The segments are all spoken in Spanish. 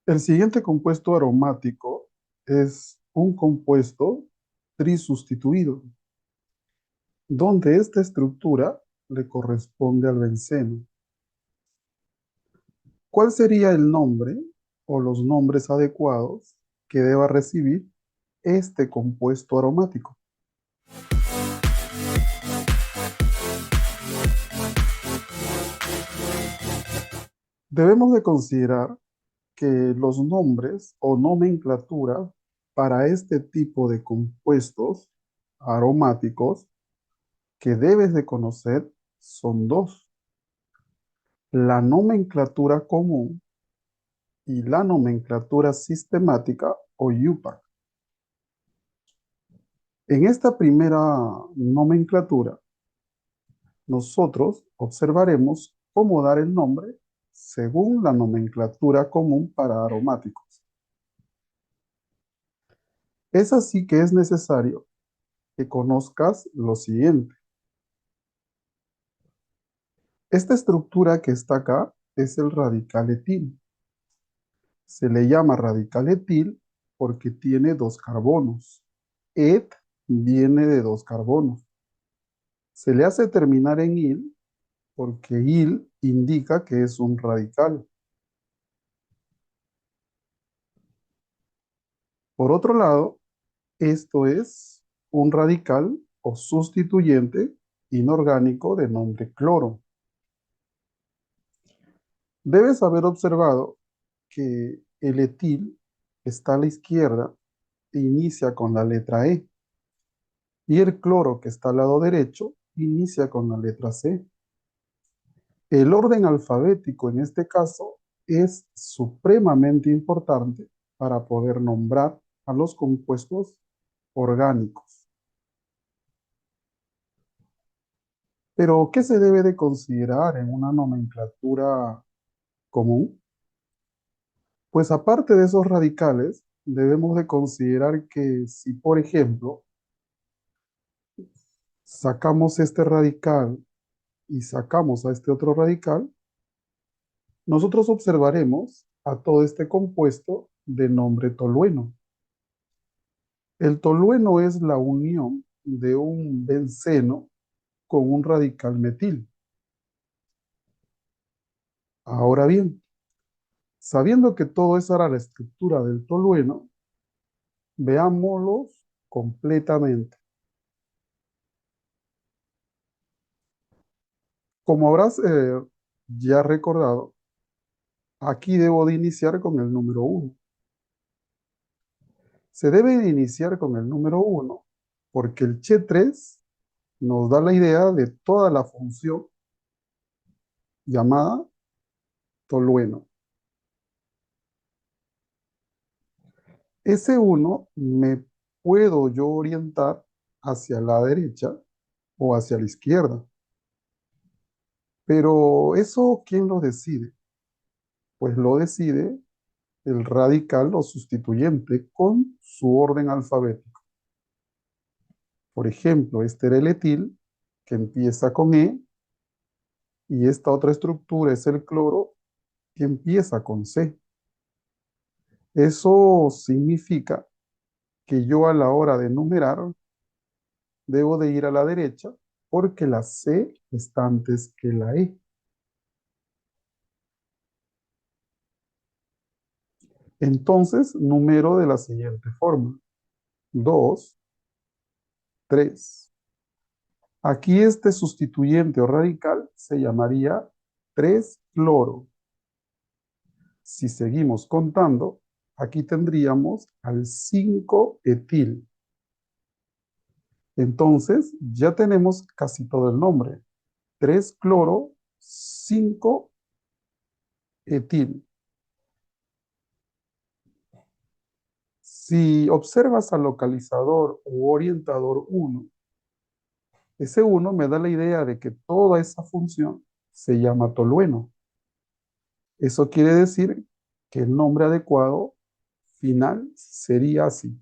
El siguiente compuesto aromático es un compuesto trisustituido, donde esta estructura le corresponde al benceno. ¿Cuál sería el nombre o los nombres adecuados que deba recibir este compuesto aromático? Debemos de considerar que los nombres o nomenclatura para este tipo de compuestos aromáticos que debes de conocer son dos: la nomenclatura común y la nomenclatura sistemática o UPAC. En esta primera nomenclatura, nosotros observaremos cómo dar el nombre según la nomenclatura común para aromáticos. Es así que es necesario que conozcas lo siguiente. Esta estructura que está acá es el radical etil. Se le llama radical etil porque tiene dos carbonos. Et viene de dos carbonos. Se le hace terminar en il porque il indica que es un radical. Por otro lado, esto es un radical o sustituyente inorgánico de nombre cloro. Debes haber observado que el etil está a la izquierda e inicia con la letra E, y el cloro que está al lado derecho inicia con la letra C. El orden alfabético en este caso es supremamente importante para poder nombrar a los compuestos orgánicos. Pero, ¿qué se debe de considerar en una nomenclatura común? Pues aparte de esos radicales, debemos de considerar que si, por ejemplo, sacamos este radical y sacamos a este otro radical, nosotros observaremos a todo este compuesto de nombre tolueno. El tolueno es la unión de un benceno con un radical metil. Ahora bien, sabiendo que todo eso era la estructura del tolueno, veámoslos completamente. Como habrás ya recordado, aquí debo de iniciar con el número uno. Se debe de iniciar con el número uno porque el Che3 nos da la idea de toda la función llamada tolueno. Ese uno me puedo yo orientar hacia la derecha o hacia la izquierda. Pero eso, ¿quién lo decide? Pues lo decide el radical o sustituyente con su orden alfabético. Por ejemplo, este era el etil, que empieza con E, y esta otra estructura es el cloro, que empieza con C. Eso significa que yo a la hora de numerar debo de ir a la derecha porque la C está antes que la E. Entonces, numero de la siguiente forma: 2, 3. Aquí este sustituyente o radical se llamaría 3-cloro. Si seguimos contando, aquí tendríamos al 5-etil. Entonces, ya tenemos casi todo el nombre: 3-cloro, 5-etil. Si observas al localizador o orientador 1, ese 1 me da la idea de que toda esa función se llama tolueno. Eso quiere decir que el nombre adecuado final sería así: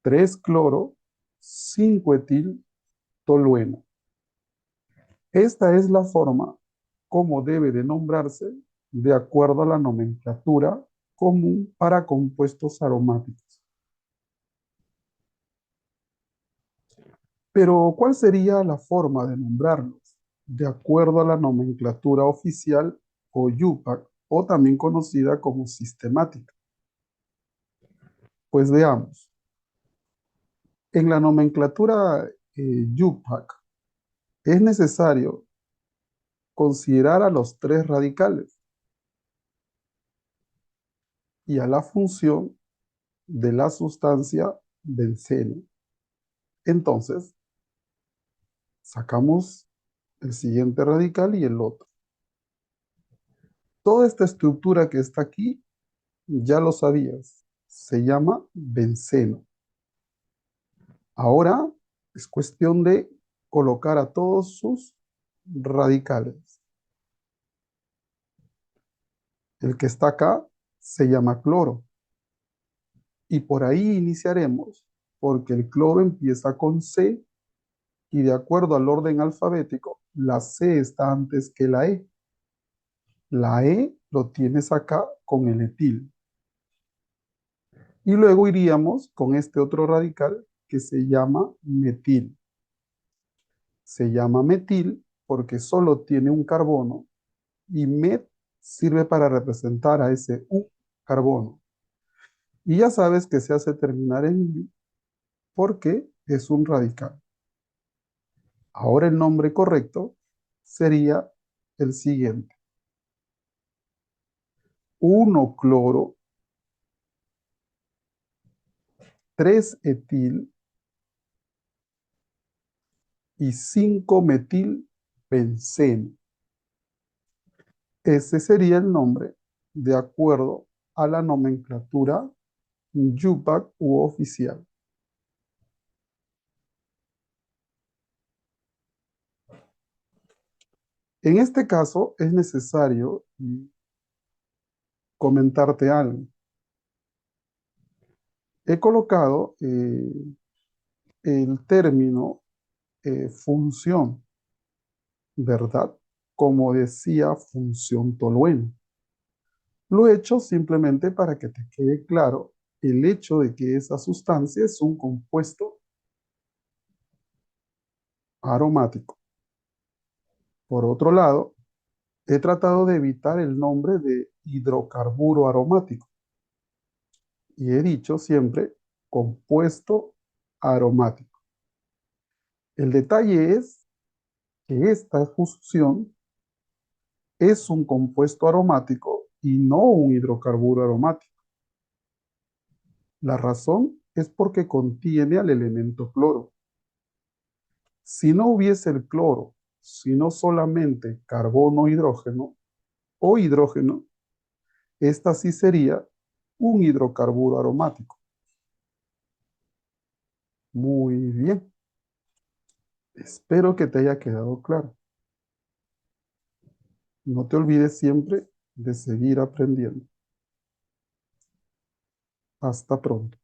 3-cloro, 5-etil, tolueno. Esta es la forma como debe de nombrarse de acuerdo a la nomenclatura común para compuestos aromáticos. Pero, ¿cuál sería la forma de nombrarlos? De acuerdo a la nomenclatura oficial o UPAC, o también conocida como sistemática. Pues veamos, en la nomenclatura UPAC es necesario considerar a los tres radicales y a la función de la sustancia benceno. Entonces, sacamos el siguiente radical y el otro. Toda esta estructura que está aquí, ya lo sabías, se llama benceno. Ahora es cuestión de colocar a todos sus radicales. El que está acá se llama cloro. Y por ahí iniciaremos, porque el cloro empieza con C y de acuerdo al orden alfabético, la C está antes que la E. La E lo tienes acá con el etil. Y luego iríamos con este otro radical que se llama metil. Se llama metil porque solo tiene un carbono y met sirve para representar a ese un carbono. Y ya sabes que se hace terminar en il porque es un radical. Ahora el nombre correcto sería el siguiente. 1-cloro, 3-etil y 5-metil-benceno. Ese sería el nombre de acuerdo a la nomenclatura UPAC u oficial. En este caso es necesario comentarte algo. He colocado el término función, ¿verdad? Como decía función tolueno. Lo he hecho simplemente para que te quede claro el hecho de que esa sustancia es un compuesto aromático. Por otro lado, he tratado de evitar el nombre de hidrocarburo aromático y he dicho siempre compuesto aromático. El detalle es que esta fusión es un compuesto aromático y no un hidrocarburo aromático. La razón es porque contiene al elemento cloro. Si no hubiese el cloro, sino solamente carbono hidrógeno o hidrógeno, esta sí sería un hidrocarburo aromático. Muy bien. Espero que te haya quedado claro. No te olvides siempre de seguir aprendiendo. Hasta pronto.